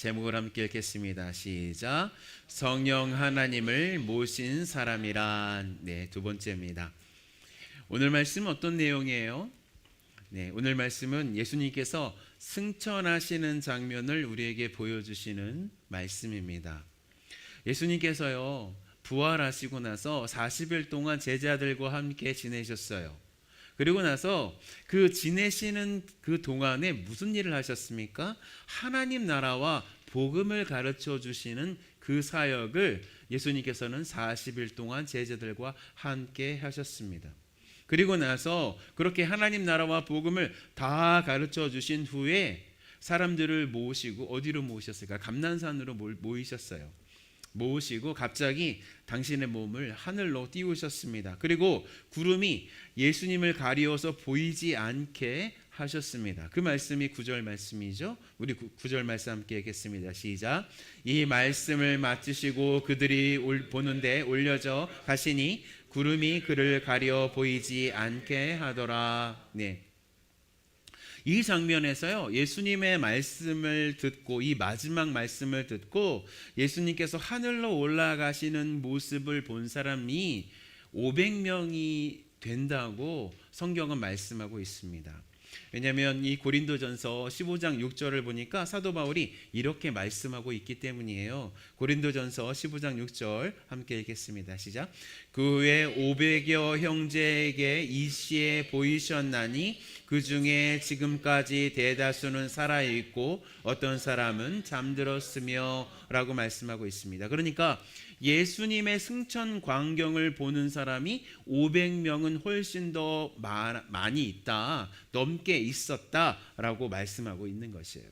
제목을 함께 읽겠습니다. 시작. 성령 하나님을 모신 사람이란. 네, 두 번째입니다. 오늘 말씀 어떤 내용이에요? 네, 오늘 말씀은 예수님께서 승천하시는 장면을 우리에게 보여주시는 말씀입니다. 예수님께서요, 부활하시고 나서 40일 동안 제자들과 함께 지내셨어요. 그리고 나서 그 지내시는 그 동안에 무슨 일을 하셨습니까? 하나님 나라와 복음을 가르쳐 주시는 그 사역을 예수님께서는 40일 동안 제자들과 함께 하셨습니다. 그리고 나서 그렇게 하나님 나라와 복음을 다 가르쳐 주신 후에 사람들을 모으시고 어디로 모으셨을까? 감난산으로 모이셨어요. 모으시고 갑자기 당신의 몸을 하늘로 띄우셨습니다. 그리고 구름이 예수님을 가리워서 보이지 않게 하셨습니다. 그 말씀이 9절 말씀이죠. 우리 9절 말씀 함께 읽겠습니다. 시작. 이 말씀을 마치시고 그들이 보는데 올려져 가시니 구름이 그를 가려 보이지 않게 하더라. 네. 이 장면에서요, 예수님의 말씀을 듣고, 이 마지막 말씀을 듣고 예수님께서 하늘로 올라가시는 모습을 본 사람이 500명이 된다고 성경은 말씀하고 있습니다. 왜냐하면 이 고린도전서 15장 6절을 보니까 사도 바울이 이렇게 말씀하고 있기 때문이에요. 고린도전서 15장 6절 함께 읽겠습니다. 시작. 그 외 500여 형제에게 이 시에 보이셨나니 그 중에 지금까지 대다수는 살아있고 어떤 사람은 잠들었으며 라고 말씀하고 있습니다. 그러니까 예수님의 승천 광경을 보는 사람이 500명은 훨씬 더 많이 있다, 넘게 있었다라고 말씀하고 있는 것이에요.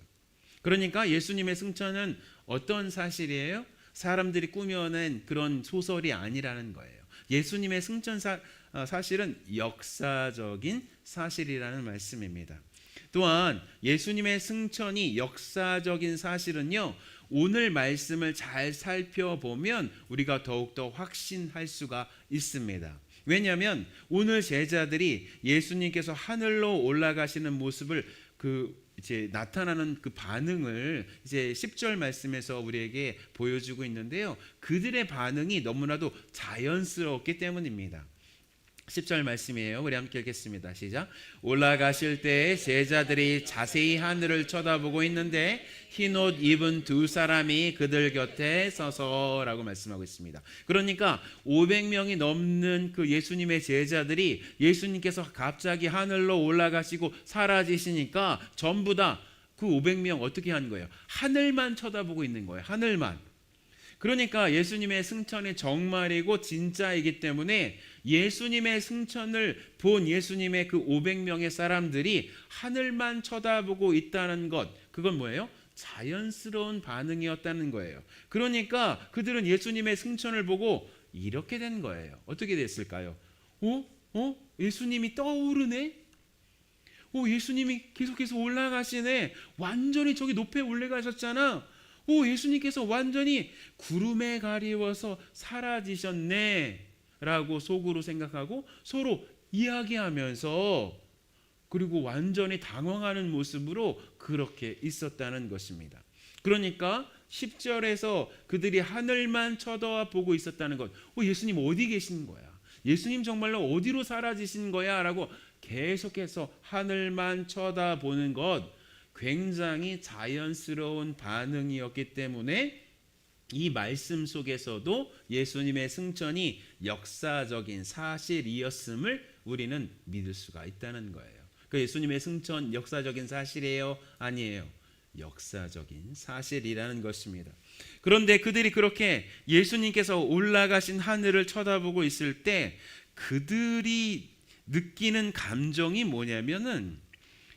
그러니까 예수님의 승천은 어떤 사실이에요? 사람들이 꾸며낸 그런 소설이 아니라는 거예요. 예수님의 승천 사실은 역사적인 사실이라는 말씀입니다. 또한 예수님의 승천이 역사적인 사실은요, 오늘 말씀을 잘 살펴보면 우리가 더욱더 확신할 수가 있습니다. 왜냐하면 오늘 제자들이 예수님께서 하늘로 올라가시는 모습을 이제 나타나는 그 반응을 이제 10절 말씀에서 우리에게 보여주고 있는데요. 그들의 반응이 너무나도 자연스러웠기 때문입니다. 10절 말씀이에요. 우리 함께 읽겠습니다. 시작. 올라가실 때 제자들이 자세히 하늘을 쳐다보고 있는데 흰옷 입은 두 사람이 그들 곁에 서서라고 말씀하고 있습니다. 그러니까 500명이 넘는 그 예수님의 제자들이 예수님께서 갑자기 하늘로 올라가시고 사라지시니까 전부 다 그 500명 어떻게 한 거예요? 하늘만 쳐다보고 있는 거예요. 하늘만. 그러니까 예수님의 승천이 정말이고 진짜이기 때문에 예수님의 승천을 본 예수님의 그 500명의 사람들이 하늘만 쳐다보고 있다는 것, 그건 뭐예요? 자연스러운 반응이었다는 거예요. 그러니까 그들은 예수님의 승천을 보고 이렇게 된 거예요. 어떻게 됐을까요? 예수님이 떠오르네? 예수님이 계속해서 올라가시네? 완전히 저기 높이 올라가셨잖아. 예수님께서 완전히 구름에 가리워서 사라지셨네 라고 속으로 생각하고 서로 이야기하면서, 그리고 완전히 당황하는 모습으로 그렇게 있었다는 것입니다. 그러니까 10절에서 그들이 하늘만 쳐다보고 있었다는 것, 예수님 어디 계신 거야? 예수님 정말로 어디로 사라지신 거야? 라고 계속해서 하늘만 쳐다보는 것, 굉장히 자연스러운 반응이었기 때문에 이 말씀 속에서도 예수님의 승천이 역사적인 사실이었음을 우리는 믿을 수가 있다는 거예요. 그 예수님의 승천 역사적인 사실이에요? 아니에요. 역사적인 사실이라는 것입니다. 그런데 그들이 그렇게 예수님께서 올라가신 하늘을 쳐다보고 있을 때 그들이 느끼는 감정이 뭐냐면은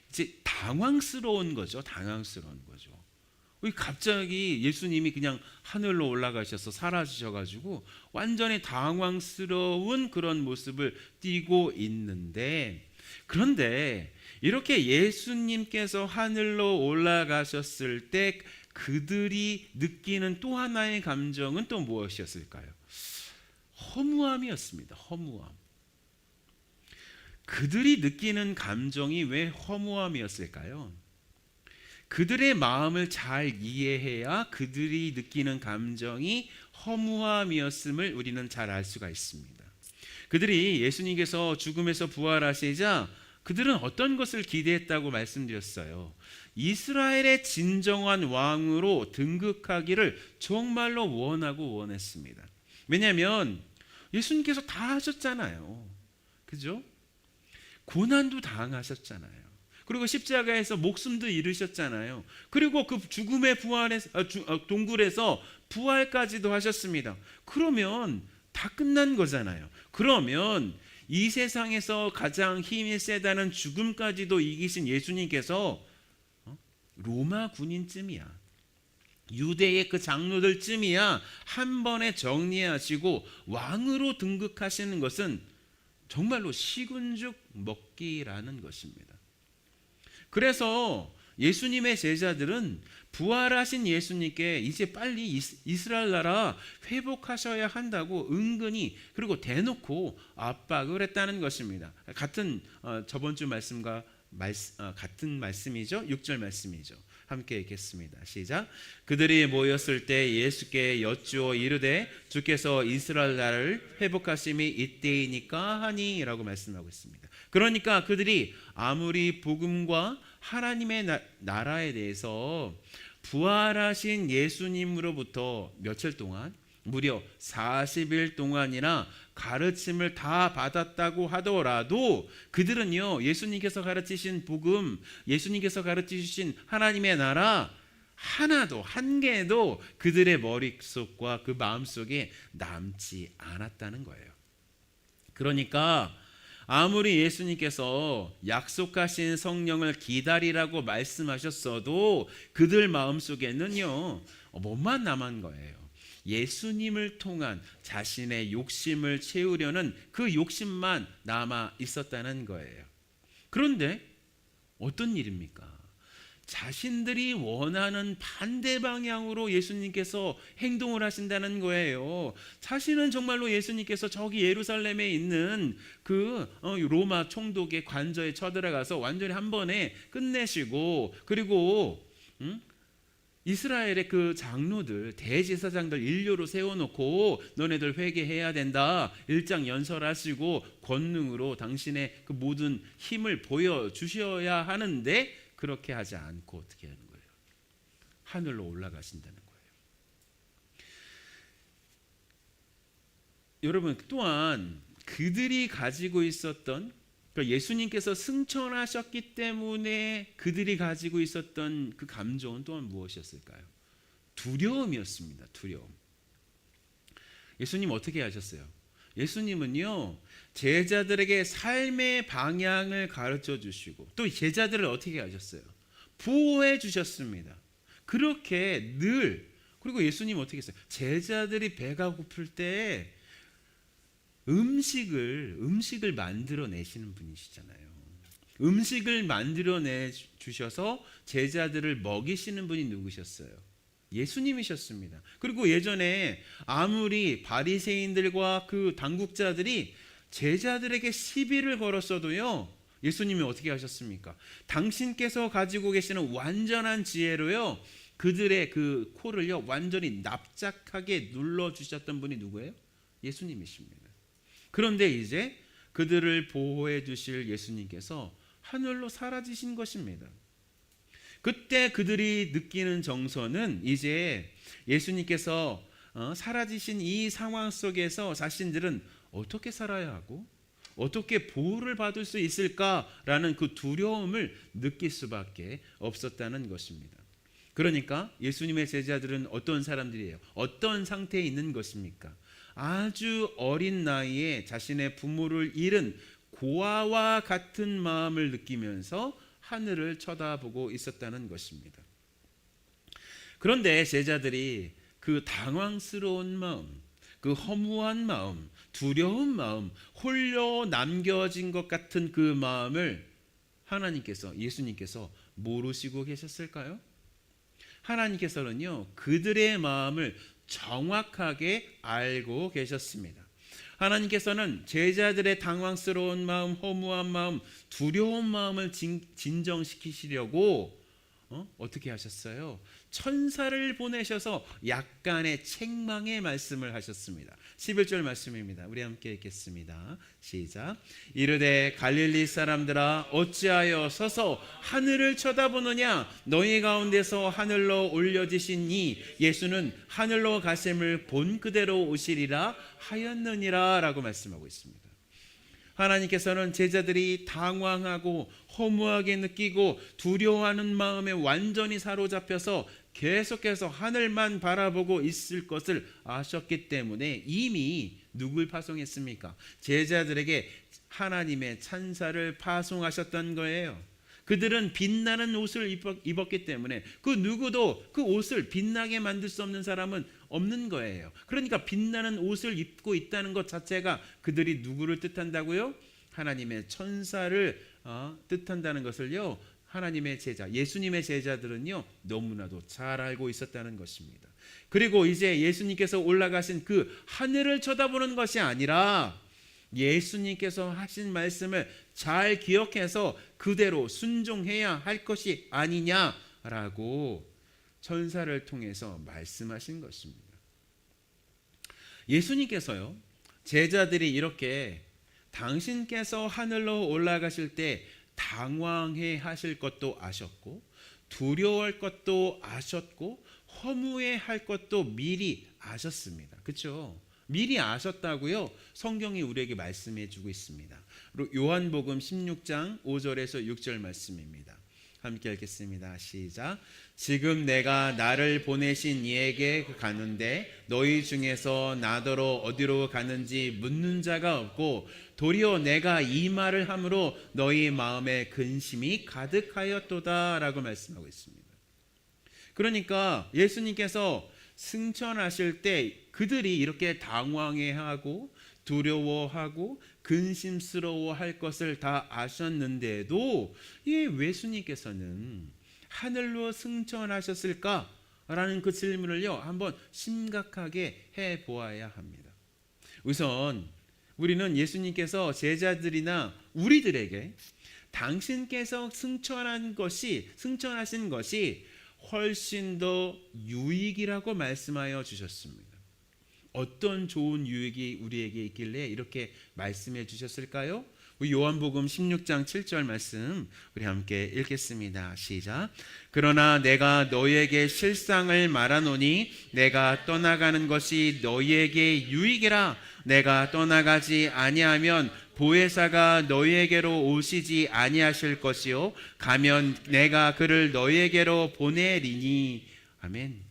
이제 당황스러운 거죠. 당황스러운 거죠. 갑자기 예수님이 그냥 하늘로 올라가셔서 사라지셔가지고 완전히 당황스러운 그런 모습을 띠고 있는데, 그런데 이렇게 예수님께서 하늘로 올라가셨을 때 그들이 느끼는 또 하나의 감정은 또 무엇이었을까요? 허무함이었습니다. 허무함. 그들이 느끼는 감정이 왜 허무함이었을까요? 그들의 마음을 잘 이해해야 그들이 느끼는 감정이 허무함이었음을 우리는 잘 알 수가 있습니다. 그들이 예수님께서 죽음에서 부활하시자 그들은 어떤 것을 기대했다고 말씀드렸어요. 이스라엘의 진정한 왕으로 등극하기를 정말로 원하고 원했습니다. 왜냐하면 예수님께서 다 하셨잖아요. 그죠? 고난도 당하셨잖아요. 그리고 십자가에서 목숨도 잃으셨잖아요. 그리고 그 죽음의 동굴에서 부활까지도 하셨습니다. 그러면 다 끝난 거잖아요. 그러면 이 세상에서 가장 힘이 세다는 죽음까지도 이기신 예수님께서 로마 군인쯤이야, 유대의 그 장로들쯤이야 한 번에 정리하시고 왕으로 등극하시는 것은 정말로 식은죽 먹기라는 것입니다. 그래서 예수님의 제자들은 부활하신 예수님께 이제 빨리 이스라엘 나라 회복하셔야 한다고 은근히 그리고 대놓고 압박을 했다는 것입니다. 같은 저번 주 말씀과 같은 말씀이죠. 6절 말씀이죠. 함께 읽겠습니다. 시작. 그들이 모였을 때 예수께 여쭈어 이르되 주께서 이스라엘 나라를 회복하심이 이때이니까 하니라고 말씀하고 있습니다. 그러니까 그들이 아무리 복음과 하나님의 나라에 대해서 부활하신 예수님으로부터 며칠 동안 무려 40일 동안이나 가르침을 다 받았다고 하더라도 그들은요, 예수님께서 가르치신 복음, 예수님께서 가르치신 하나님의 나라 하나도 한 개도 그들의 머릿속과 그 마음속에 남지 않았다는 거예요. 그러니까 아무리 예수님께서 약속하신 성령을 기다리라고 말씀하셨어도 그들 마음속에는요, 뭐만 남은 거예요. 예수님을 통한 자신의 욕심을 채우려는 그 욕심만 남아 있었다는 거예요. 그런데 어떤 일입니까? 자신들이 원하는 반대 방향으로 예수님께서 행동을 하신다는 거예요. 자신은 정말로 예수님께서 저기 예루살렘에 있는 그 로마 총독의 관저에 쳐들어가서 완전히 한 번에 끝내시고, 그리고 이스라엘의 그 장로들, 대제사장들 일료로 세워놓고 너네들 회개해야 된다, 일장 연설하시고 권능으로 당신의 그 모든 힘을 보여주셔야 하는데 그렇게 하지 않고 어떻게 하는 거예요? 하늘로 올라가신다는 거예요. 여러분, 또한 그들이 가지고 있었던, 그러니까 예수님께서 승천하셨기 때문에 그들이 가지고 있었던 그 감정은 또한 무엇이었을까요? 두려움이었습니다. 두려움. 예수님 어떻게 하셨어요? 예수님은요, 제자들에게 삶의 방향을 가르쳐 주시고 또 제자들을 어떻게 하셨어요? 보호해 주셨습니다. 그렇게 늘. 그리고 예수님 어떻게 했어요? 제자들이 배가 고플 때 음식을 만들어 내시는 분이시잖아요. 음식을 만들어 내 주셔서 제자들을 먹이시는 분이 누구셨어요? 예수님이셨습니다. 그리고 예전에 아무리 바리새인들과 그 당국자들이 제자들에게 시비를 걸었어도요, 예수님이 어떻게 하셨습니까? 당신께서 가지고 계시는 완전한 지혜로요, 그들의 그 코를요 완전히 납작하게 눌러 주셨던 분이 누구예요? 예수님이십니다. 그런데 이제 그들을 보호해 주실 예수님께서 하늘로 사라지신 것입니다. 그때 그들이 느끼는 정서는 이제 예수님께서 사라지신 이 상황 속에서 자신들은 어떻게 살아야 하고 어떻게 보호를 받을 수 있을까라는 그 두려움을 느낄 수밖에 없었다는 것입니다. 그러니까 예수님의 제자들은 어떤 사람들이에요? 어떤 상태에 있는 것입니까? 아주 어린 나이에 자신의 부모를 잃은 고아와 같은 마음을 느끼면서 하늘을 쳐다보고 있었다는 것입니다. 그런데 제자들이 그 당황스러운 마음, 그 허무한 마음, 두려운 마음, 홀려 남겨진 것 같은 그 마음을 하나님께서, 예수님께서 모르시고 계셨을까요? 하나님께서는요, 그들의 마음을 정확하게 알고 계셨습니다. 하나님께서는 제자들의 당황스러운 마음, 허무한 마음, 두려운 마음을 진정시키시려고 어떻게 하셨어요? 천사를 보내셔서 약간의 책망의 말씀을 하셨습니다. 11절 말씀입니다. 우리 함께 읽겠습니다. 시작. 이르되 갈릴리 사람들아 어찌하여 서서 하늘을 쳐다보느냐? 너희 가운데서 하늘로 올려지신 이 예수는 하늘로 가심을 본 그대로 오시리라 하였느니라 라고 말씀하고 있습니다. 하나님께서는 제자들이 당황하고 허무하게 느끼고 두려워하는 마음에 완전히 사로잡혀서 계속해서 하늘만 바라보고 있을 것을 아셨기 때문에 이미 누굴 파송했습니까? 제자들에게 하나님의 찬사를 파송하셨던 거예요. 그들은 빛나는 옷을 입었기 때문에 그 누구도 그 옷을 빛나게 만들 수 없는 사람은 없는 거예요. 그러니까 빛나는 옷을 입고 있다는 것 자체가 그들이 누구를 뜻한다고요? 하나님의 천사를 뜻한다는 것을요, 하나님의 제자, 예수님의 제자들은요 너무나도 잘 알고 있었다는 것입니다. 그리고 이제 예수님께서 올라가신 그 하늘을 쳐다보는 것이 아니라 예수님께서 하신 말씀을 잘 기억해서 그대로 순종해야 할 것이 아니냐라고 천사를 통해서 말씀하신 것입니다. 예수님께서요, 제자들이 이렇게 당신께서 하늘로 올라가실 때 당황해 하실 것도 아셨고, 두려워할 것도 아셨고, 허무해 할 것도 미리 아셨습니다. 그렇죠? 미리 아셨다고요? 성경이 우리에게 말씀해 주고 있습니다. 요한복음 16장 5절에서 6절 말씀입니다. 함께 읽겠습니다. 시작. 지금 내가 나를 보내신 이에게 가는데 너희 중에서 나더러 어디로 가는지 묻는 자가 없고 도리어 내가 이 말을 함으로 너희 마음에 근심이 가득하였도다 라고 말씀하고 있습니다. 그러니까 예수님께서 승천하실 때 그들이 이렇게 당황해하고 두려워하고 근심스러워할 것을 다 아셨는데도 이 예수님께서는 하늘로 승천하셨을까라는 그 질문을요 한번 심각하게 해보아야 합니다. 우선 우리는 예수님께서 제자들이나 우리들에게 당신께서 승천하신 것이 훨씬 더 유익이라고 말씀하여 주셨습니다. 어떤 좋은 유익이 우리에게 있길래 이렇게 말씀해 주셨을까요? 우리 요한복음 16장 7절 말씀 우리 함께 읽겠습니다. 시작. 그러나 내가 너희에게 실상을 말하노니 내가 떠나가는 것이 너희에게 유익이라. 내가 떠나가지 아니하면 보혜사가 너희에게로 오시지 아니하실 것이요 가면 내가 그를 너희에게로 보내리니. 아멘.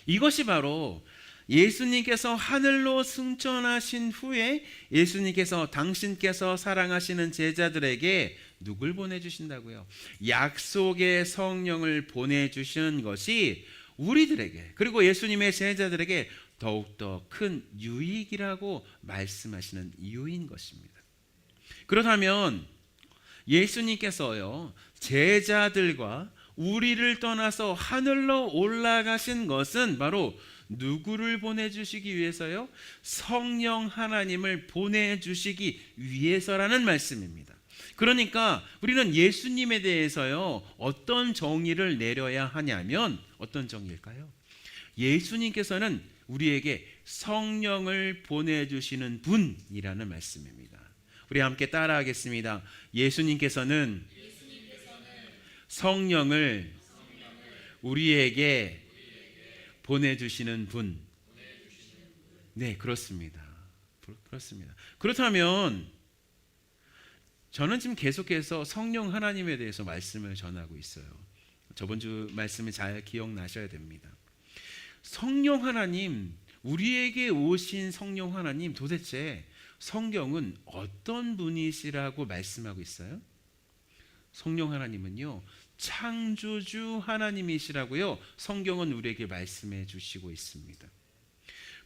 이것이 바로 예수님께서 하늘로 승천하신 후에 예수님께서 당신께서 사랑하시는 제자들에게 누굴 보내주신다고요? 약속의 성령을 보내주시는 것이 우리들에게 그리고 예수님의 제자들에게 더욱더 큰 유익이라고 말씀하시는 이유인 것입니다. 그렇다면 예수님께서요 제자들과 우리를 떠나서 하늘로 올라가신 것은 바로 누구를 보내주시기 위해서요? 성령 하나님을 보내주시기 위해서라는 말씀입니다. 그러니까 우리는 예수님에 대해서요 어떤 정의를 내려야 하냐면 어떤 정의일까요? 예수님께서는 우리에게 성령을 보내주시는 분이라는 말씀입니다. 우리 함께 따라하겠습니다. 예수님께서는 성령을 우리에게 보내주시는 분. 네, 그렇습니다. 그렇습니다. 그렇다면 저는 지금 계속해서 성령 하나님에 대해서 말씀을 전하고 있어요. 저번 주 말씀을 잘 기억나셔야 됩니다. 성령 하나님, 우리에게 오신 성령 하나님, 도대체 성경은 어떤 분이시라고 말씀하고 있어요? 성령 하나님은요 창조주 하나님이시라고요 성경은 우리에게 말씀해 주시고 있습니다.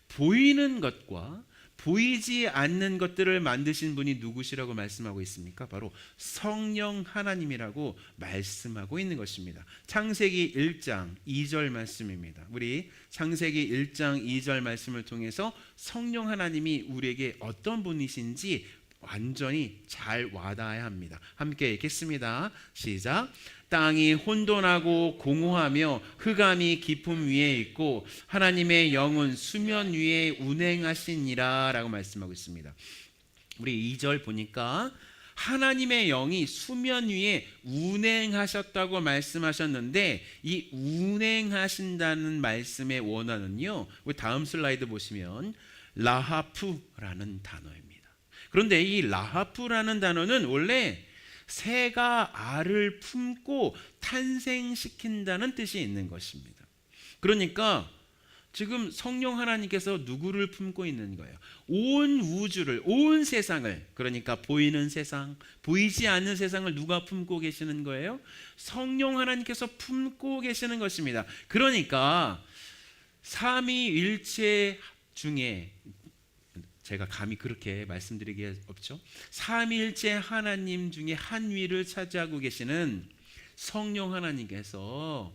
보이는 것과 보이지 않는 것들을 만드신 분이 누구시라고 말씀하고 있습니까? 바로 성령 하나님이라고 말씀하고 있는 것입니다. 창세기 1장 2절 말씀입니다. 우리 창세기 1장 2절 말씀을 통해서 성령 하나님이 우리에게 어떤 분이신지 완전히 잘 와닿아야 합니다. 함께 읽겠습니다. 시작. 땅이 혼돈하고 공허하며 흑암이 깊음 위에 있고 하나님의 영은 수면 위에 운행하시니라 라고 말씀하고 있습니다. 우리 2절 보니까 하나님의 영이 수면 위에 운행하셨다고 말씀하셨는데 이 운행하신다는 말씀의 원어는요, 우리 다음 슬라이드 보시면 라하프라는 단어입니다. 그런데 이 라하프라는 단어는 원래 새가 알을 품고 탄생시킨다는 뜻이 있는 것입니다. 그러니까 지금 성령 하나님께서 누구를 품고 있는 거예요? 온 우주를, 온 세상을, 그러니까 보이는 세상, 보이지 않는 세상을 누가 품고 계시는 거예요? 성령 하나님께서 품고 계시는 것입니다. 그러니까 삼위일체 중에, 제가 감히 그렇게 말씀드리기 없죠. 삼위일체 하나님 중에 한 위를 차지하고 계시는 성령 하나님께서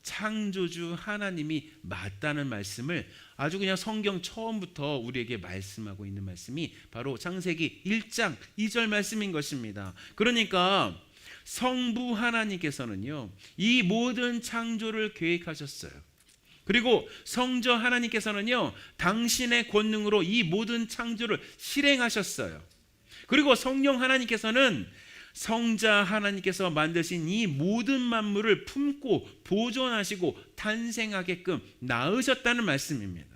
창조주 하나님이 맞다는 말씀을 아주 그냥 성경 처음부터 우리에게 말씀하고 있는 말씀이 바로 창세기 1장 2절 말씀인 것입니다. 그러니까 성부 하나님께서는요, 이 모든 창조를 계획하셨어요. 그리고 성자 하나님께서는요, 당신의 권능으로 이 모든 창조를 실행하셨어요. 그리고 성령 하나님께서는 성자 하나님께서 만드신 이 모든 만물을 품고 보존하시고 탄생하게끔 낳으셨다는 말씀입니다.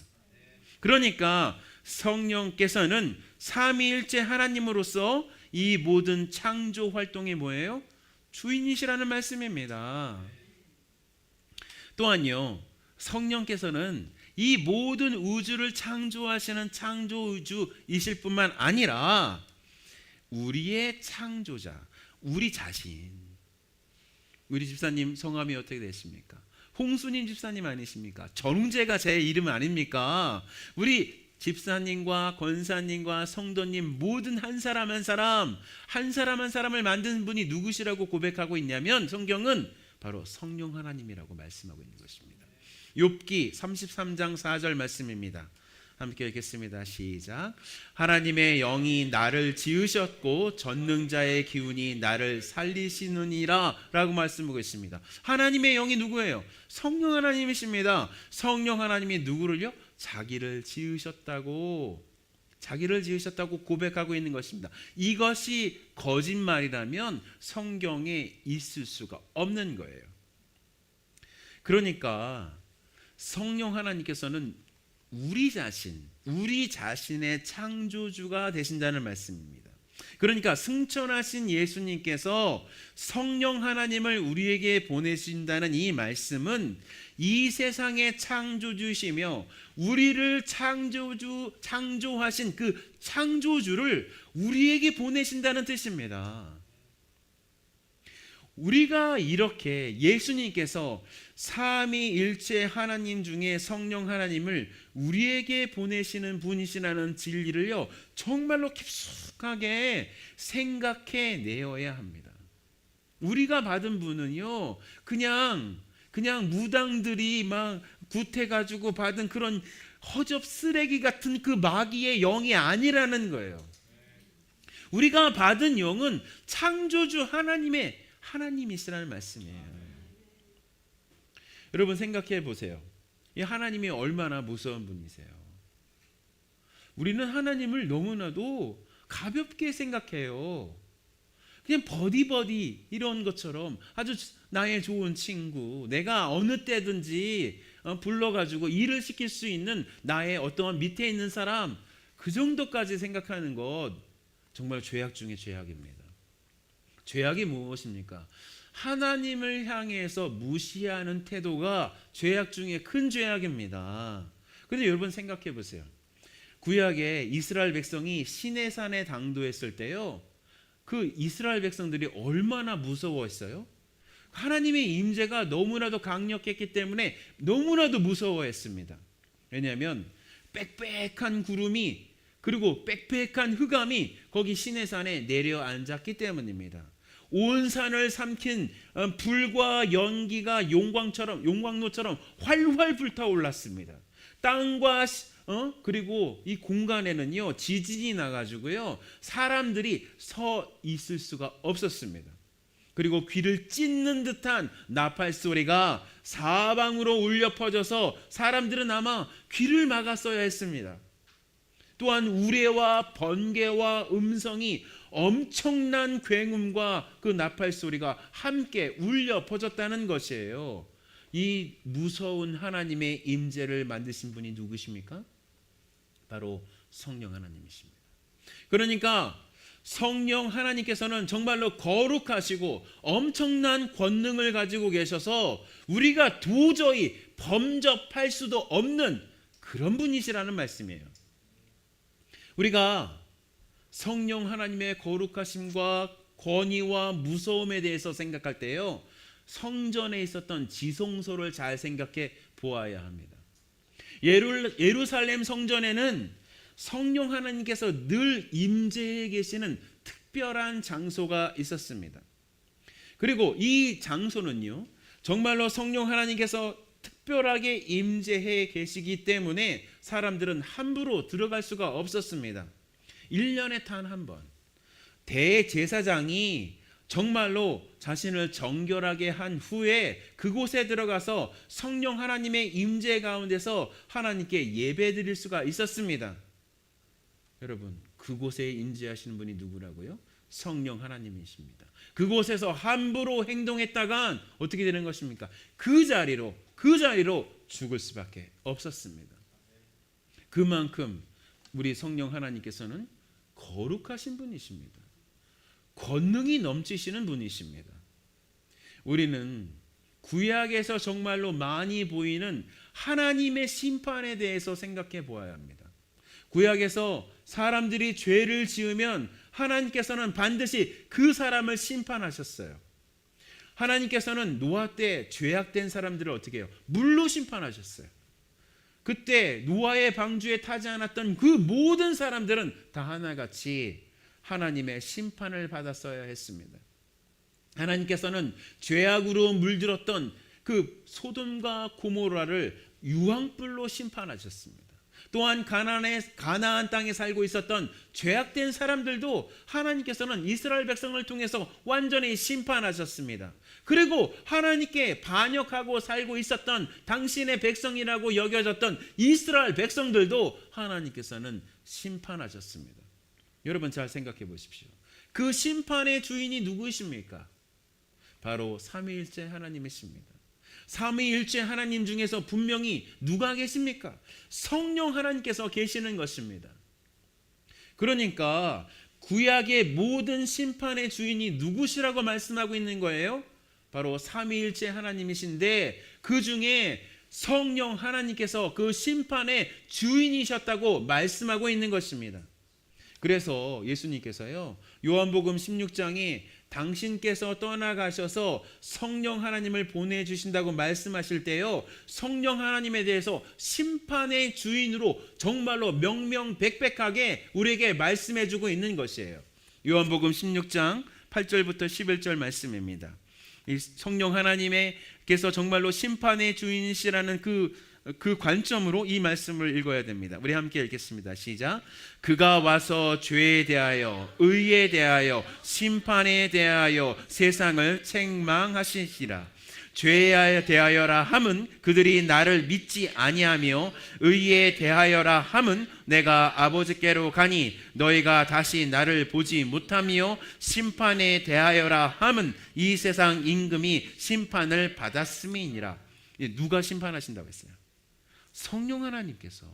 그러니까 성령께서는 삼위일체 하나님으로서 이 모든 창조 활동이 뭐예요? 주인이시라는 말씀입니다. 또한요, 성령께서는 이 모든 우주를 창조하시는 창조주이실 뿐만 아니라 우리의 창조자, 우리 자신. 우리 집사님 성함이 어떻게 되십니까? 홍수님 집사님 아니십니까? 전웅재가 제 이름 아닙니까? 우리 집사님과 권사님과 성도님 모든 한 사람 한 사람, 한 사람 한 사람을 만든 분이 누구시라고 고백하고 있냐면 성경은 바로 성령 하나님이라고 말씀하고 있는 것입니다. 욥기 33장 4절 말씀입니다. 함께 읽겠습니다. 시작. 하나님의 영이 나를 지으셨고 전능자의 기운이 나를 살리시느니라 라고 말씀하고 있습니다. 하나님의 영이 누구예요? 성령 하나님이십니다. 성령 하나님이 누구를요? 자기를 지으셨다고 고백하고 있는 것입니다. 이것이 거짓말이라면 성경에 있을 수가 없는 거예요. 그러니까 성령 하나님께서는 우리 자신의 창조주가 되신다는 말씀입니다. 그러니까 승천하신 예수님께서 성령 하나님을 우리에게 보내신다는 이 말씀은 이 세상의 창조주시며 우리를 창조하신 그 창조주를 우리에게 보내신다는 뜻입니다. 우리가 이렇게 예수님께서 삼위일체 하나님 중에 성령 하나님을 우리에게 보내시는 분이시라는 진리를요, 정말로 깊숙하게 생각해 내어야 합니다. 우리가 받은 분은요, 그냥 무당들이 막 굿해가지고 받은 그런 허접 쓰레기 같은 그 마귀의 영이 아니라는 거예요. 우리가 받은 영은 창조주 하나님이시라는 말씀이에요. 여러분 생각해 보세요. 이 하나님이 얼마나 무서운 분이세요. 우리는 하나님을 너무나도 가볍게 생각해요. 그냥 버디 이런 것처럼 아주 나의 좋은 친구, 내가 어느 때든지 불러가지고 일을 시킬 수 있는 나의 어떠한 밑에 있는 사람, 그 정도까지 생각하는 것 정말 죄악 중에 죄악입니다. 죄악이 무엇입니까? 하나님을 향해서 무시하는 태도가 죄악 중에 큰 죄악입니다. 그런데 여러분 생각해 보세요. 구약에 이스라엘 백성이 시내산에 당도했을 때요, 그 이스라엘 백성들이 얼마나 무서워했어요? 하나님의 임재가 너무나도 강력했기 때문에 너무나도 무서워했습니다. 왜냐하면 빽빽한 구름이 그리고 빽빽한 흑암이 거기 시내산에 내려앉았기 때문입니다. 온 산을 삼킨 불과 연기가 용광로처럼 활활 불타올랐습니다. 땅과 그리고 이 공간에는요, 지진이 나가지고요, 사람들이 서 있을 수가 없었습니다. 그리고 귀를 찢는 듯한 나팔 소리가 사방으로 울려 퍼져서 사람들은 아마 귀를 막았어야 했습니다. 또한 우레와 번개와 음성이 엄청난 굉음과 그 나팔 소리가 함께 울려 퍼졌다는 것이에요. 이 무서운 하나님의 임재를 만드신 분이 누구십니까? 바로 성령 하나님이십니다. 그러니까 성령 하나님께서는 정말로 거룩하시고 엄청난 권능을 가지고 계셔서 우리가 도저히 범접할 수도 없는 그런 분이시라는 말씀이에요. 우리가 성령 하나님의 거룩하심과 권위와 무서움에 대해서 생각할 때요, 성전에 있었던 지성소를 잘 생각해 보아야 합니다. 예루살렘 성전에는 성령 하나님께서 늘 임재해 계시는 특별한 장소가 있었습니다. 그리고 이 장소는요, 정말로 성령 하나님께서 특별하게 임재해 계시기 때문에 사람들은 함부로 들어갈 수가 없었습니다. 1년에 단 한 번 대제사장이 정말로 자신을 정결하게 한 후에 그곳에 들어가서 성령 하나님의 임재 가운데서 하나님께 예배드릴 수가 있었습니다. 여러분, 그곳에 임재하시는 분이 누구라고요? 성령 하나님이십니다. 그곳에서 함부로 행동했다간 어떻게 되는 것입니까? 그 자리로 죽을 수밖에 없었습니다. 그만큼 우리 성령 하나님께서는 거룩하신 분이십니다. 권능이 넘치시는 분이십니다. 우리는 구약에서 정말로 많이 보이는 하나님의 심판에 대해서 생각해 보아야 합니다. 구약에서 사람들이 죄를 지으면 하나님께서는 반드시 그 사람을 심판하셨어요. 하나님께서는 노아 때 죄악된 사람들을 어떻게 해요? 물로 심판하셨어요. 그때 노아의 방주에 타지 않았던 그 모든 사람들은 다 하나같이 하나님의 심판을 받았어야 했습니다. 하나님께서는 죄악으로 물들었던 그 소돔과 고모라를 유황불로 심판하셨습니다. 또한 가나안 땅에 살고 있었던 죄악된 사람들도 하나님께서는 이스라엘 백성을 통해서 완전히 심판하셨습니다. 그리고 하나님께 반역하고 살고 있었던 당신의 백성이라고 여겨졌던 이스라엘 백성들도 하나님께서는 심판하셨습니다. 여러분 잘 생각해 보십시오. 그 심판의 주인이 누구이십니까? 바로 삼위일체 하나님이십니다. 삼위일체 하나님 중에서 분명히 누가 계십니까? 성령 하나님께서 계시는 것입니다. 그러니까 구약의 모든 심판의 주인이 누구시라고 말씀하고 있는 거예요? 바로 삼위일체 하나님이신데 그 중에 성령 하나님께서 그 심판의 주인이셨다고 말씀하고 있는 것입니다. 그래서 예수님께서요, 요한복음 16장에 당신께서 떠나가셔서 성령 하나님을 보내주신다고 말씀하실 때요, 성령 하나님에 대해서 심판의 주인으로 정말로 명명백백하게 우리에게 말씀해주고 있는 것이에요. 요한복음 16장 8절부터 11절 말씀입니다. 이 성령 하나님께서 정말로 심판의 주인이시라는 그 관점으로 이 말씀을 읽어야 됩니다. 우리 함께 읽겠습니다. 시작. 그가 와서 죄에 대하여 의에 대하여 심판에 대하여 세상을 책망하시리라. 죄에 대하여라 함은 그들이 나를 믿지 아니하며 의에 대하여라 함은 내가 아버지께로 가니 너희가 다시 나를 보지 못하며 심판에 대하여라 함은 이 세상 임금이 심판을 받았음이니라. 누가 심판하신다고 했어요? 성령 하나님께서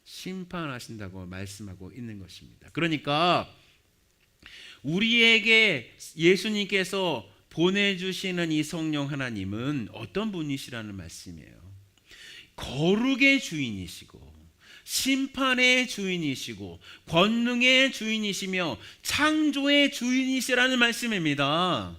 심판하신다고 말씀하고 있는 것입니다. 그러니까 우리에게 예수님께서 보내주시는 이 성령 하나님은 어떤 분이시라는 말씀이에요. 거룩의 주인이시고 심판의 주인이시고 권능의 주인이시며 창조의 주인이시라는 말씀입니다.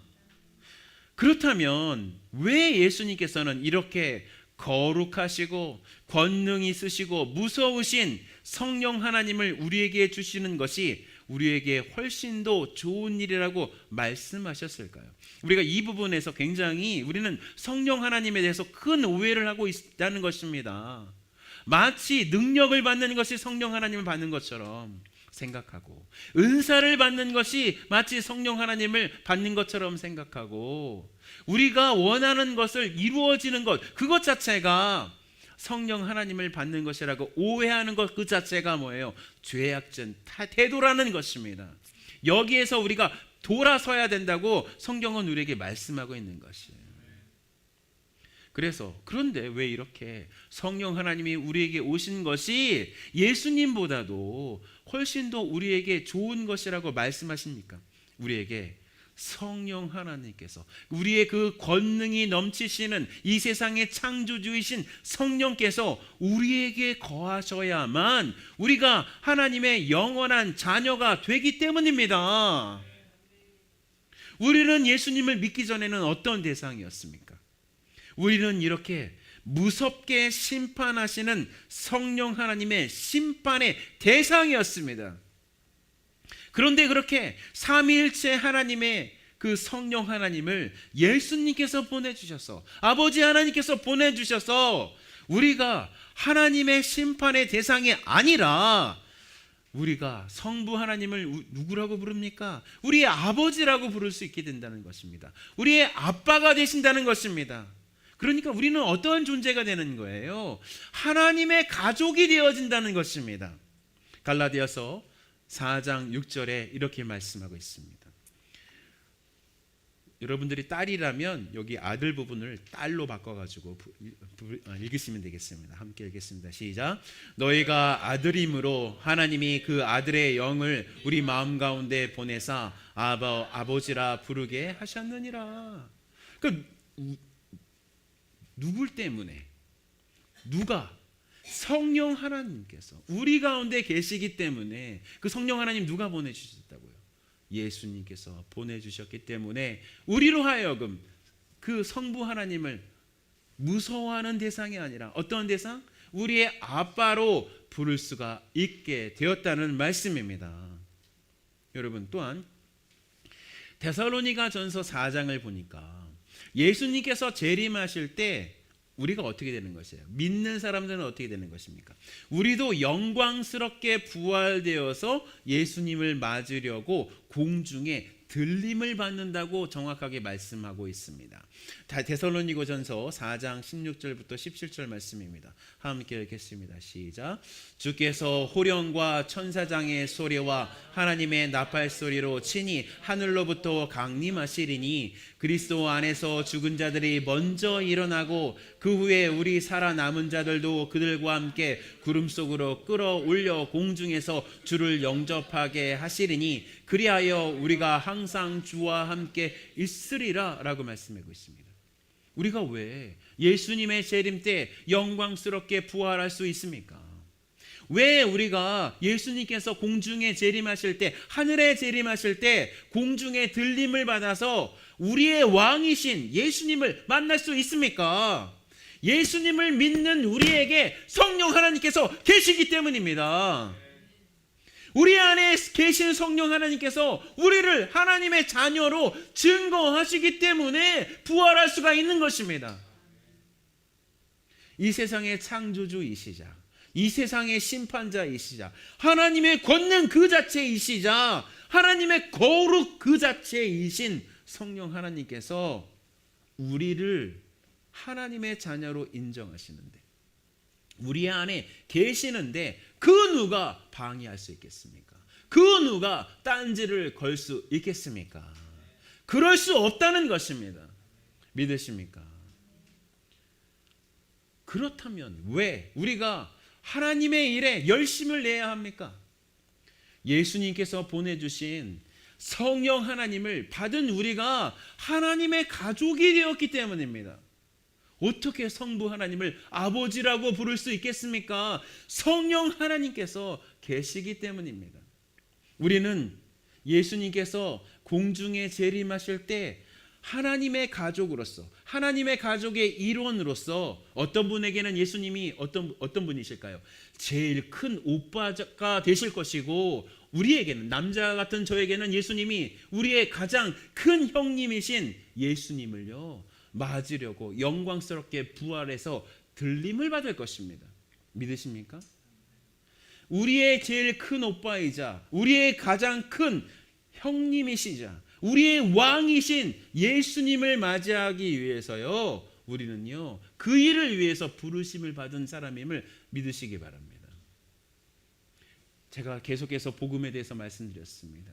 그렇다면 왜 예수님께서는 이렇게 거룩하시고 권능 있으시고 무서우신 성령 하나님을 우리에게 주시는 것이 우리에게 훨씬 더 좋은 일이라고 말씀하셨을까요? 우리가 이 부분에서 굉장히 우리는 성령 하나님에 대해서 큰 오해를 하고 있다는 것입니다. 마치 능력을 받는 것이 성령 하나님을 받는 것처럼 생각하고, 은사를 받는 것이 마치 성령 하나님을 받는 것처럼 생각하고, 우리가 원하는 것을 이루어지는 것, 그것 자체가 성령 하나님을 받는 것이라고 오해하는 것 그 자체가 뭐예요? 죄악된 태도라는 것입니다. 여기에서 우리가 돌아서야 된다고 성경은 우리에게 말씀하고 있는 것이에요. 그런데 왜 이렇게 성령 하나님이 우리에게 오신 것이 예수님보다도 훨씬 더 우리에게 좋은 것이라고 말씀하십니까? 우리에게 성령 하나님께서, 우리의 그 권능이 넘치시는 이 세상의 창조주이신 성령께서 우리에게 거하셔야만 우리가 하나님의 영원한 자녀가 되기 때문입니다. 우리는 예수님을 믿기 전에는 어떤 대상이었습니까? 우리는 이렇게 무섭게 심판하시는 성령 하나님의 심판의 대상이었습니다. 그런데 그렇게 삼위일체 하나님의 그 성령 하나님을 예수님께서 보내주셔서, 아버지 하나님께서 보내주셔서 우리가 하나님의 심판의 대상이 아니라 우리가 성부 하나님을 누구라고 부릅니까? 우리의 아버지라고 부를 수 있게 된다는 것입니다. 우리의 아빠가 되신다는 것입니다. 그러니까 우리는 어떠한 존재가 되는 거예요? 하나님의 가족이 되어진다는 것입니다. 갈라디아서 4장 6절에 이렇게 말씀하고 있습니다. 여러분들이 딸이라면 여기 아들 부분을 딸로 바꿔가지고 읽으시면 되겠습니다. 함께 읽겠습니다. 시작. 너희가 아들임으로 하나님이 그 아들의 영을 우리 마음 가운데 보내사 아버지라 부르게 하셨느니라. 그러니까 누굴 때문에? 누가? 성령 하나님께서 우리 가운데 계시기 때문에. 그 성령 하나님 누가 보내주셨다고요? 예수님께서 보내주셨기 때문에 우리로 하여금 그 성부 하나님을 무서워하는 대상이 아니라 어떤 대상? 우리의 아빠로 부를 수가 있게 되었다는 말씀입니다. 여러분, 또한 데살로니가 전서 4장을 보니까 예수님께서 재림하실 때 우리가 어떻게 되는 것이에요? 믿는 사람들은 어떻게 되는 것입니까? 우리도 영광스럽게 부활되어서 예수님을 맞으려고 공중에 들림을 받는다고 정확하게 말씀하고 있습니다. 데살로니가전서 4장 16절부터 17절 말씀입니다. 함께 읽겠습니다. 시작. 주께서 호령과 천사장의 소리와 하나님의 나팔 소리로 친히 하늘로부터 강림하시리니 그리스도 안에서 죽은 자들이 먼저 일어나고 그 후에 우리 살아남은 자들도 그들과 함께 구름 속으로 끌어올려 공중에서 주를 영접하게 하시리니 그리하여 우리가 항상 주와 함께 있으리라 라고 말씀하고 있습니다. 우리가 왜 예수님의 재림 때 영광스럽게 부활할 수 있습니까? 왜 우리가 예수님께서 공중에 재림하실 때, 하늘에 재림하실 때 공중에 들림을 받아서 우리의 왕이신 예수님을 만날 수 있습니까? 예수님을 믿는 우리에게 성령 하나님께서 계시기 때문입니다. 우리 안에 계신 성령 하나님께서 우리를 하나님의 자녀로 증거하시기 때문에 부활할 수가 있는 것입니다. 이 세상의 창조주이시자, 이 세상의 심판자이시자, 하나님의 권능 그 자체이시자, 하나님의 거룩 그 자체이신 성령 하나님께서 우리를 하나님의 자녀로 인정하시는데, 우리 안에 계시는데 그 누가 방해할 수 있겠습니까? 그 누가 딴지를 걸 수 있겠습니까? 그럴 수 없다는 것입니다. 믿으십니까? 그렇다면 왜 우리가 하나님의 일에 열심을 내야 합니까? 예수님께서 보내주신 성령 하나님을 받은 우리가 하나님의 가족이 되었기 때문입니다. 어떻게 성부 하나님을 아버지라고 부를 수 있겠습니까? 성령 하나님께서 계시기 때문입니다. 우리는 예수님께서 공중에 재림하실 때 하나님의 가족으로서, 하나님의 가족의 일원으로서 어떤 분에게는 예수님이 어떤 분이실까요? 제일 큰 오빠가 되실 것이고, 우리에게는, 남자 같은 저에게는 예수님이 우리의 가장 큰 형님이신 예수님을요 맞으려고 영광스럽게 부활해서 들림을 받을 것입니다. 믿으십니까? 우리의 제일 큰 오빠이자 우리의 가장 큰 형님이시자 우리의 왕이신 예수님을 맞이하기 위해서요. 우리는요. 그 일을 위해서 부르심을 받은 사람임을 믿으시기 바랍니다. 제가 계속해서 복음에 대해서 말씀드렸습니다.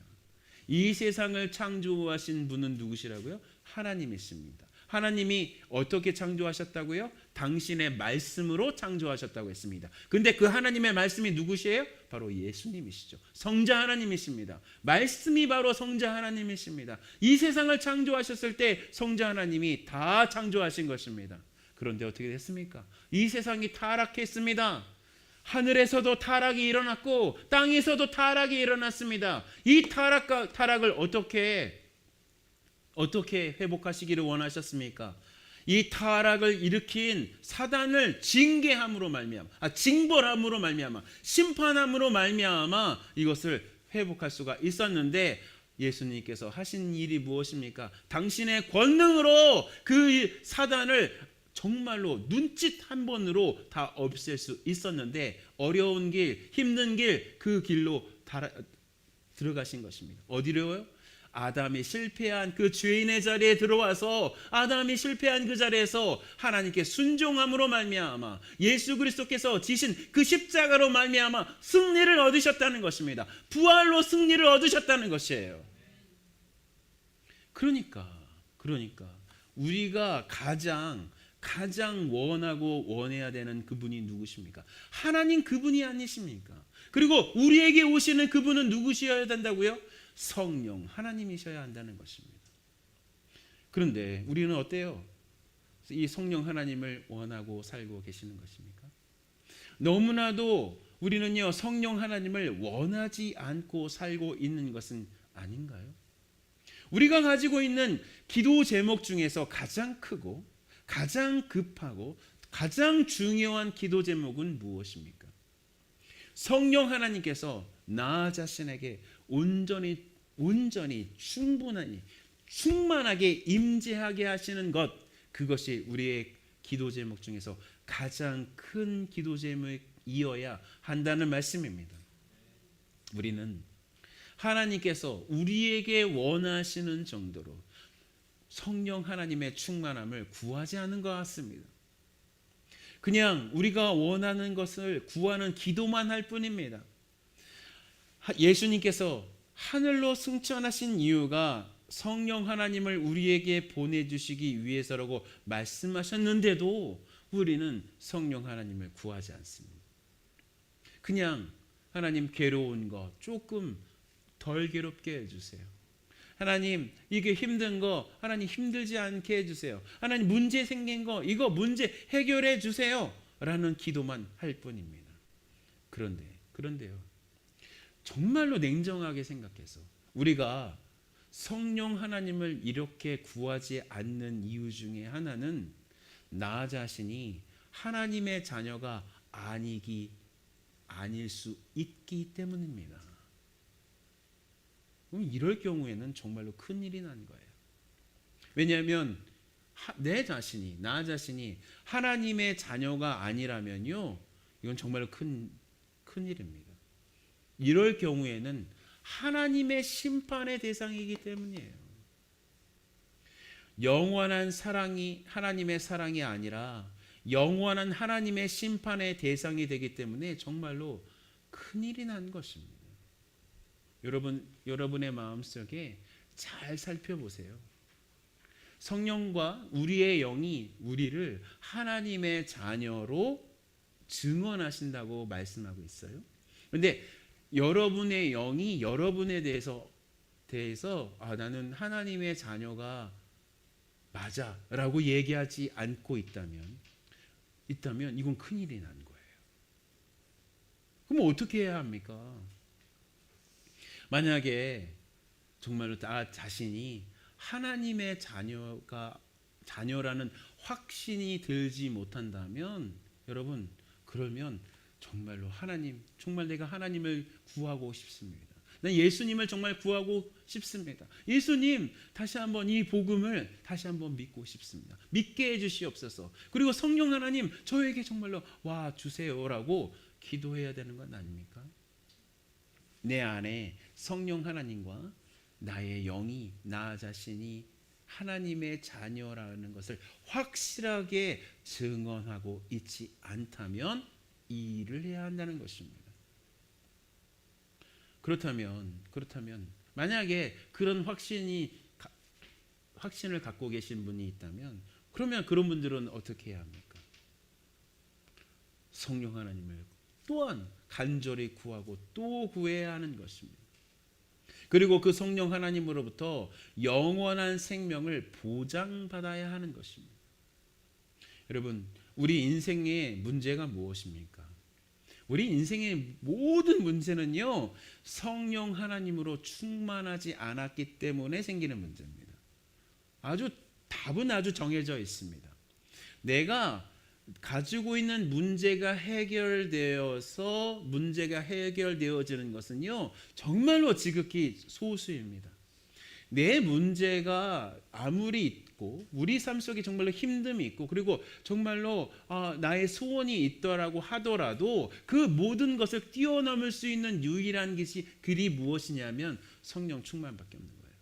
이 세상을 창조하신 분은 누구시라고요? 하나님이십니다. 하나님이 어떻게 창조하셨다고요? 당신의 말씀으로 창조하셨다고 했습니다. 근데 그 하나님의 말씀이 누구시에요? 바로 예수님이시죠. 성자 하나님이십니다. 말씀이 바로 성자 하나님이십니다. 이 세상을 창조하셨을 때 성자 하나님이 다 창조하신 것입니다. 그런데 어떻게 됐습니까? 이 세상이 타락했습니다. 하늘에서도 타락이 일어났고 땅에서도 타락이 일어났습니다. 이 타락을 어떻게 회복하시기를 원하셨습니까? 이 타락을 일으킨 사단을 징벌함으로 말미암아 심판함으로 말미암아 이것을 회복할 수가 있었는데 예수님께서 하신 일이 무엇입니까? 당신의 권능으로 그 사단을 정말로 눈짓 한 번으로 다 없앨 수 있었는데 어려운 길, 힘든 길, 그 길로 들어가신 것입니다. 어디로요? 아담이 실패한 그 죄인의 자리에 들어와서 아담이 실패한 그 자리에서 하나님께 순종함으로 말미암아 예수 그리스도께서 지신 그 십자가로 말미암아 승리를 얻으셨다는 것입니다. 부활로 승리를 얻으셨다는 것이에요. 그러니까 우리가 가장 원하고 원해야 되는 그분이 누구십니까? 하나님 그분이 아니십니까? 그리고 우리에게 오시는 그분은 누구셔야 된다고요? 성령 하나님이셔야 한다는 것입니다. 그런데 우리는 어때요? 이 성령 하나님을 원하고 살고 계시는 것입니까? 너무나도 우리는요 성령 하나님을 원하지 않고 살고 있는 것은 아닌가요? 우리가 가지고 있는 기도 제목 중에서 가장 크고 가장 급하고 가장 중요한 기도 제목은 무엇입니까? 성령 하나님께서 나 자신에게 온전히 충만하게 임재하게 하시는 것, 그것이 우리의 기도 제목 중에서 가장 큰 기도 제목이어야 한다는 말씀입니다. 우리는 하나님께서 우리에게 원하시는 정도로 성령 하나님의 충만함을 구하지 않은 것 같습니다. 그냥 우리가 원하는 것을 구하는 기도만 할 뿐입니다. 예수님께서 하늘로 승천하신 이유가 성령 하나님을 우리에게 보내주시기 위해서라고 말씀하셨는데도 우리는 성령 하나님을 구하지 않습니다. 그냥 하나님 괴로운 거 조금 덜 괴롭게 해주세요. 하나님 이게 힘든 거 하나님 힘들지 않게 해주세요. 하나님 문제 생긴 거 이거 문제 해결해 주세요 라는 기도만 할 뿐입니다. 그런데요 정말로 냉정하게 생각해서 우리가 성령 하나님을 이렇게 구하지 않는 이유 중에 하나는 나 자신이 하나님의 자녀가 아닐 수 있기 때문입니다. 그럼 이럴 경우에는 정말로 큰일이 난 거예요. 왜냐하면 나 자신이 하나님의 자녀가 아니라면요 이건 정말로 큰일입니다. 이럴 경우에는 하나님의 심판의 대상이기 때문이에요. 영원한 사랑이 하나님의 사랑이 아니라 영원한 하나님의 심판의 대상이 되기 때문에 정말로 큰일이 난 것입니다. 여러분의 마음속에 잘 살펴보세요. 성령과 우리의 영이 우리를 하나님의 자녀로 증언하신다고 말씀하고 있어요. 그런데 여러분의 영이 여러분에 대해서 나는 하나님의 자녀가 맞아라고 얘기하지 않고 있다면 이건 큰일이 난 거예요. 그럼 어떻게 해야 합니까? 만약에 정말로 나 자신이 하나님의 자녀라는 확신이 들지 못한다면 여러분 그러면 정말로 정말 내가 하나님을 구하고 싶습니다. 난 예수님을 정말 구하고 싶습니다. 예수님 다시 한번 이 복음을 다시 한번 믿고 싶습니다. 믿게 해주시옵소서. 그리고 성령 하나님 저에게 정말로 와 주세요라고 기도해야 되는 건 아닙니까? 내 안에 성령 하나님과 나의 영이, 나 자신이 하나님의 자녀라는 것을 확실하게 증언하고 있지 않다면 이 일을 해야 한다는 것입니다. 그렇다면 만약에 그런 확신을 갖고 계신 분이 있다면 그러면 그런 분들은 어떻게 해야 합니까? 성령 하나님을 또한 간절히 구하고 또 구해야 하는 것입니다. 그리고 그 성령 하나님으로부터 영원한 생명을 보장받아야 하는 것입니다. 여러분, 우리 인생의 문제가 무엇입니까? 우리 인생의 모든 문제는요, 성령 하나님으로 충만하지 않았기 때문에 생기는 문제입니다. 답은 아주 정해져 있습니다. 내가 가지고 있는 문제가 해결되어지는 것은요, 정말로 지극히 소수입니다. 내 문제가 아무리 있고 우리 삶 속에 정말로 힘듦이 있고 그리고 정말로 나의 소원이 있더라고 하더라도 그 모든 것을 뛰어넘을 수 있는 유일한 길이 무엇이냐면 성령 충만밖에 없는 거예요.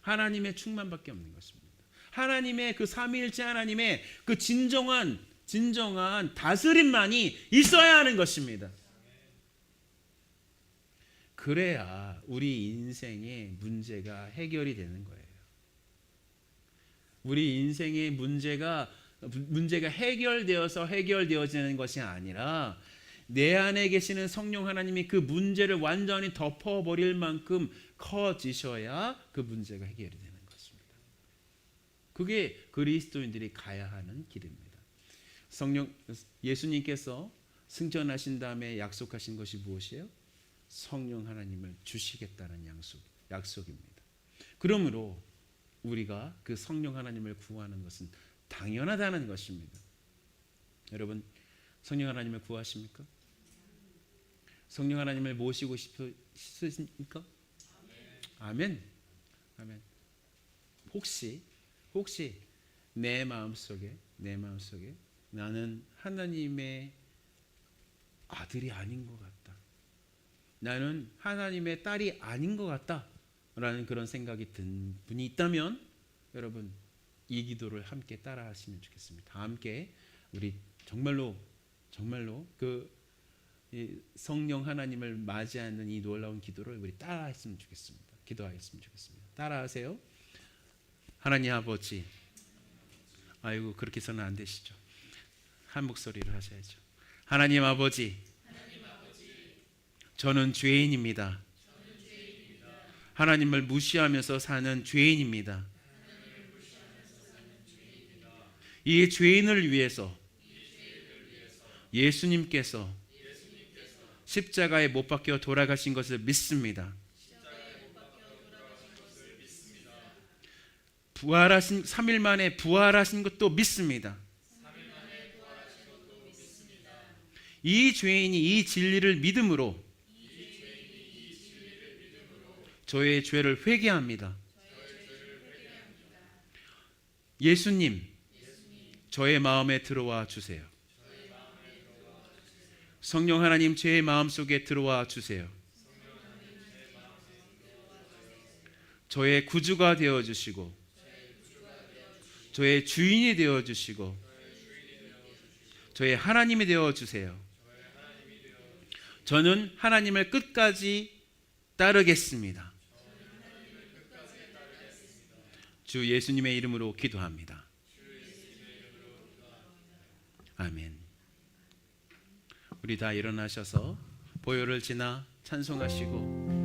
하나님의 충만밖에 없는 것입니다. 하나님의 그 삼위일체 하나님의 그 진정한 다스림만이 있어야 하는 것입니다. 그래야 우리 인생의 문제가 해결이 되는 거예요. 우리 인생의 문제가 해결되어지는 것이 아니라 내 안에 계시는 성령 하나님이 그 문제를 완전히 덮어버릴 만큼 커지셔야 그 문제가 해결이 되는 것입니다. 그게 그리스도인들이 가야 하는 길입니다. 예수님께서 승천하신 다음에 약속하신 것이 무엇이에요? 성령 하나님을 주시겠다는 약속입니다. 그러므로 우리가 그 성령 하나님을 구하는 것은 당연하다는 것입니다. 여러분, 성령 하나님을 구하십니까? 성령 하나님을 모시고 싶으십니까? 아멘. 아멘. 혹시 내 마음속에 나는 하나님의 아들이 아닌 것 같다. 나는 하나님의 딸이 아닌 것 같다. 라는 그런 생각이 든 분이 있다면 여러분 이 기도를 함께 따라 하시면 좋겠습니다. 함께 우리 정말로 그 성령 하나님을 맞이하는 이 놀라운 기도를 우리 따라 했으면 좋겠습니다. 기도하였으면 좋겠습니다. 따라 하세요. 하나님 아버지, 아이고 그렇게 해서는 안 되시죠. 한 목소리로 하셔야죠. 하나님 아버지, 저는 죄인입니다. 하나님을 무시하면서 사는 죄인입니다. 이 죄인을 위해서 예수님께서 십자가에 못 박혀 돌아가신 것을 믿습니다. 부활하신 3일 만에 부활하신 것도 믿습니다. 이 죄인이 이 진리를 믿음으로 저의 죄를 회개합니다. 예수님, 저의 마음에 들어와 주세요. 성령 하나님, 제 마음속에 들어와 주세요. 저의 구주가 되어 주시고 저의 주인이 되어 주시고 저의 하나님이 되어 주세요. 저는 하나님을 끝까지 따르겠습니다. 주 예수님의 이름으로 기도합니다. 아멘. 우리 다 일어나셔서 보혈을 지나 찬송하시고